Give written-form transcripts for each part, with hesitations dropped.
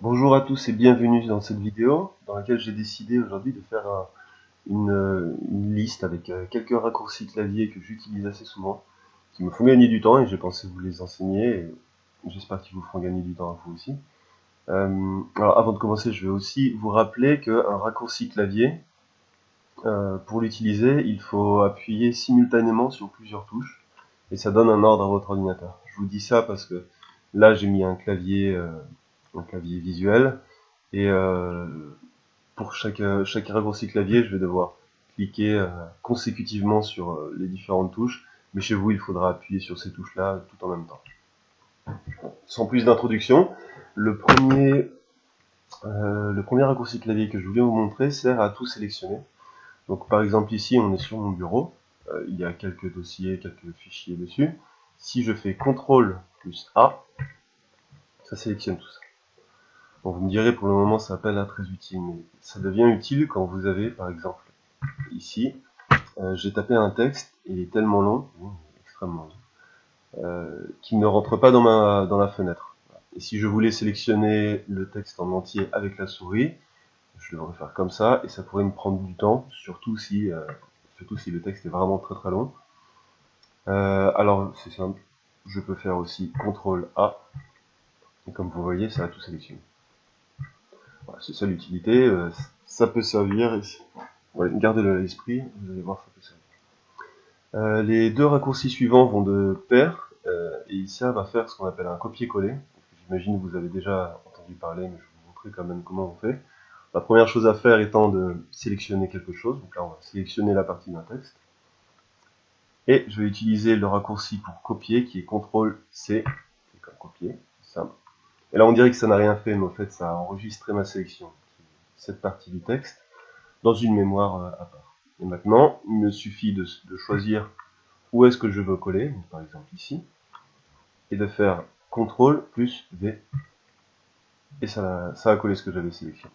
Bonjour à tous et bienvenue dans cette vidéo dans laquelle j'ai décidé aujourd'hui de faire une liste avec quelques raccourcis clavier que j'utilise assez souvent, qui me font gagner du temps et j'ai pensé vous les enseigner et j'espère qu'ils vous feront gagner du temps à vous aussi. Alors avant de commencer, je vais aussi vous rappeler qu'un raccourci clavier, pour l'utiliser, il faut appuyer simultanément sur plusieurs touches et ça donne un ordre à votre ordinateur. Je vous dis ça parce que là j'ai mis un clavier visuel et pour chaque raccourci clavier, je vais devoir cliquer consécutivement sur les différentes touches, mais chez vous, il faudra appuyer sur ces touches-là tout en même temps. Sans plus d'introduction, le premier raccourci clavier que je voulais vous montrer sert à tout sélectionner. Donc par exemple ici, on est sur mon bureau, il y a quelques dossiers, quelques fichiers dessus. Si je fais CTRL plus A, ça sélectionne tout ça. Bon, vous me direz, pour le moment, ça n'a pas l'air très utile, mais ça devient utile quand vous avez, par exemple, ici, j'ai tapé un texte, il est tellement long, extrêmement long, qu'il ne rentre pas dans la fenêtre. Et si je voulais sélectionner le texte en entier avec la souris, je devrais faire comme ça, et ça pourrait me prendre du temps, surtout si le texte est vraiment très très long. Alors c'est simple, je peux faire aussi CTRL A, et comme vous voyez, ça a tout sélectionné. Voilà, c'est ça l'utilité, ça peut servir, et voilà, gardez-le à l'esprit, vous allez voir, ça peut servir. Les deux raccourcis suivants vont de pair et ils servent à faire ce qu'on appelle un copier-coller. J'imagine que vous avez déjà entendu parler, mais je vais vous montrer quand même comment on fait. La première chose à faire étant de sélectionner quelque chose. Donc là, on va sélectionner la partie d'un texte. Et je vais utiliser le raccourci pour copier qui est CTRL-C, comme copier, ça. Et là, on dirait que ça n'a rien fait, mais en fait, ça a enregistré ma sélection, cette partie du texte, dans une mémoire à part. Et maintenant, il me suffit de choisir où est-ce que je veux coller, donc par exemple ici, et de faire CTRL plus V, et ça a collé ce que j'avais sélectionné.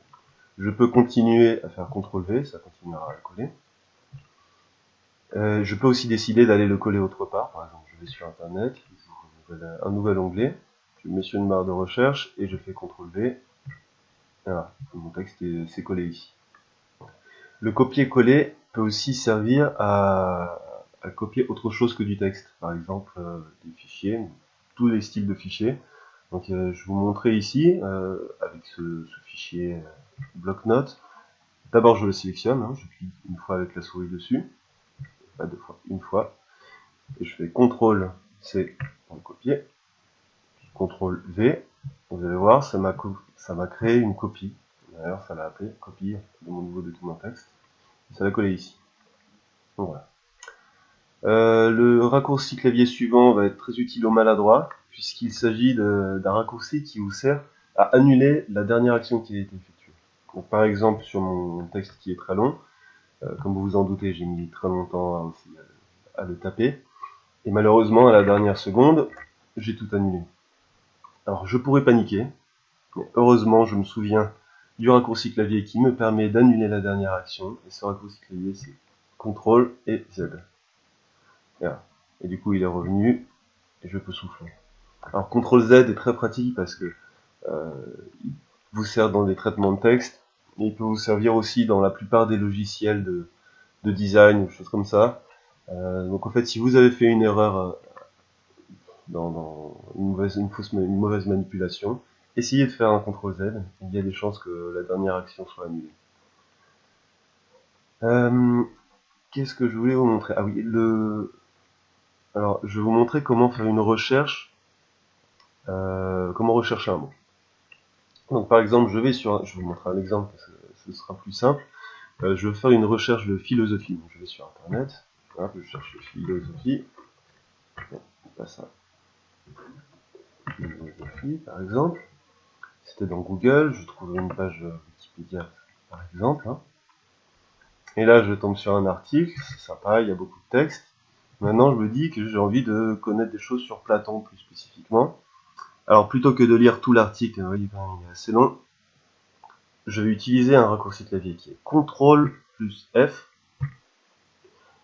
Je peux continuer à faire CTRL V, ça continuera à le coller. Je peux aussi décider d'aller le coller autre part, par exemple je vais sur internet, j'ouvre un nouvel onglet, je mets sur une barre de recherche, et je fais CTRL V, et voilà, mon texte s'est collé ici. Le copier-coller peut aussi servir à copier autre chose que du texte, par exemple des fichiers, tous les styles de fichiers. Donc je vais vous montrer ici, avec ce fichier bloc-notes. D'abord je le sélectionne, hein, je clique une fois avec la souris dessus, pas deux fois, une fois, et je fais CTRL-C pour le copier, puis CTRL-V, vous allez voir, ça m'a créé une copie. D'ailleurs ça l'a appelé copie de mon nouveau document texte, et ça l'a collé ici. Donc voilà. Le raccourci clavier suivant va être très utile aux maladroits, puisqu'il s'agit d'un raccourci qui vous sert à annuler la dernière action qui a été effectuée. Donc, par exemple, sur mon texte qui est très long, comme vous vous en doutez, j'ai mis très longtemps à le taper, et malheureusement, à la dernière seconde, j'ai tout annulé. Alors, je pourrais paniquer, mais heureusement, je me souviens du raccourci clavier qui me permet d'annuler la dernière action, et ce raccourci clavier, c'est CTRL et Z. Voilà. Et du coup, il est revenu, et je peux souffler. Alors CTRL Z est très pratique parce que il vous sert dans des traitements de texte, et il peut vous servir aussi dans la plupart des logiciels de design ou choses comme ça. Donc en fait, si vous avez fait une erreur dans une mauvaise manipulation, essayez de faire un CTRL Z, il y a des chances que la dernière action soit annulée. Qu'est-ce que je voulais vous montrer? Ah oui, alors je vais vous montrer comment faire une recherche, comment rechercher un mot. Donc par exemple, je vais vous montrer un exemple parce que ce sera plus simple. Je vais faire une recherche de philosophie. Donc, je vais sur internet, voilà, je cherche philosophie, bon, pas ça, philosophie par exemple. C'était dans Google, je trouve une page Wikipédia par exemple. Hein. Et là, je tombe sur un article, c'est sympa, il y a beaucoup de texte. Maintenant, je me dis que j'ai envie de connaître des choses sur Platon plus spécifiquement. Alors, plutôt que de lire tout l'article, il est assez long, je vais utiliser un raccourci clavier qui est CTRL plus F.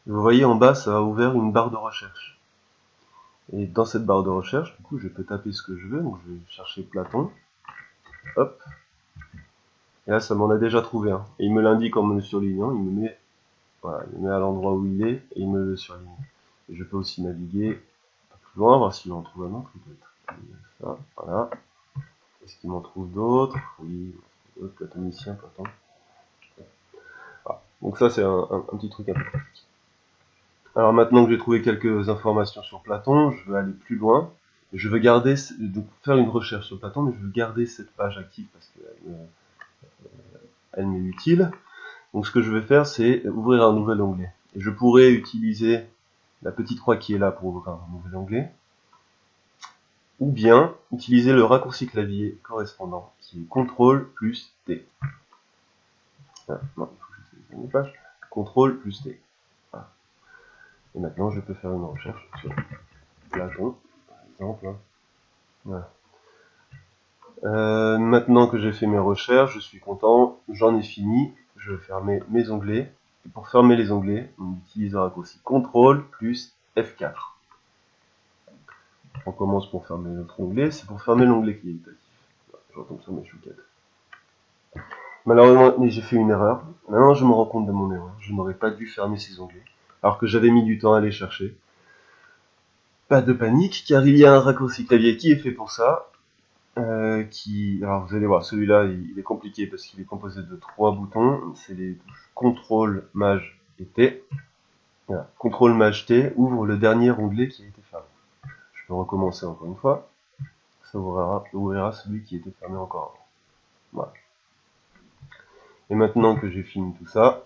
Vous voyez en bas, ça a ouvert une barre de recherche. Et dans cette barre de recherche, du coup, je peux taper ce que je veux. Donc, je vais chercher Platon. hop, et là ça m'en a déjà trouvé un. Et il me l'indique en me le surlignant, il me met, voilà, il me met à l'endroit où il est, et il me le surligne. Et je peux aussi naviguer un peu plus loin, voir s'il en trouve un autre peut-être. Ça, voilà. Est-ce qu'il m'en trouve d'autres? Oui, d'autres, platonicien, Platon. Voilà. Donc ça c'est un petit truc un peu pratique. Alors maintenant que j'ai trouvé quelques informations sur Platon, je veux aller plus loin. Je veux garder, donc faire une recherche sur Platon, mais je veux garder cette page active parce qu'elle m'est utile. Donc ce que je vais faire, c'est ouvrir un nouvel onglet. Et je pourrais utiliser la petite croix qui est là pour ouvrir un nouvel onglet, ou bien utiliser le raccourci clavier correspondant, qui est CTRL plus T. Ah, non, il faut que je sélectionne une page. CTRL plus T. Voilà. Et maintenant, je peux faire une recherche sur Platon, par exemple. Voilà. Maintenant que j'ai fait mes recherches, je suis content, j'en ai fini, je vais fermer mes onglets. Et pour fermer les onglets, on utilise le raccourci CTRL plus F4. On commence pour fermer notre onglet, c'est pour fermer l'onglet qui est actif. Je retombe sur mes chouquettes. Malheureusement, j'ai fait une erreur. Maintenant, je me rends compte de mon erreur. Je n'aurais pas dû fermer ces onglets, alors que j'avais mis du temps à les chercher. Pas de panique, car il y a un raccourci clavier qui est fait pour ça. Alors vous allez voir, celui-là il est compliqué parce qu'il est composé de 3 boutons, c'est les touches CTRL, MAJ et T. Voilà. CTRL, MAJ, T ouvre le dernier onglet qui a été fermé. Je peux recommencer encore une fois, ça ouvrira celui qui était fermé encore avant. Voilà. Et maintenant que j'ai fini tout ça,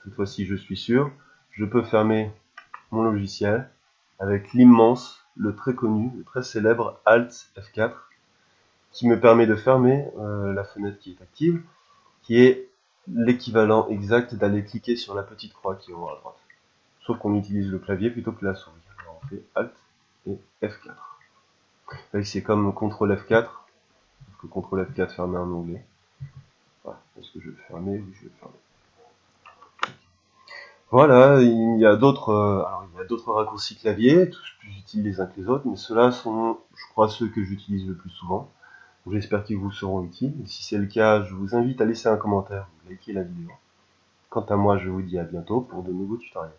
cette fois-ci je suis sûr, je peux fermer mon logiciel avec l'immense, le très connu, le très célèbre Alt F4 qui me permet de fermer la fenêtre qui est active, qui est l'équivalent exact d'aller cliquer sur la petite croix qui est en haut à droite. Sauf qu'on utilise le clavier plutôt que la souris. Alors on fait Alt et F4. Là, c'est comme CTRL F4, sauf que CTRL F4 ferme un onglet. Voilà. Est-ce que je vais le fermer? Oui, je vais le fermer. Voilà, il y a d'autres raccourcis clavier, tous plus utiles les uns que les autres, mais ceux-là sont, je crois, ceux que j'utilise le plus souvent. J'espère qu'ils vous seront utiles. Et si c'est le cas, je vous invite à laisser un commentaire, liker la vidéo. Quant à moi, je vous dis à bientôt pour de nouveaux tutoriels.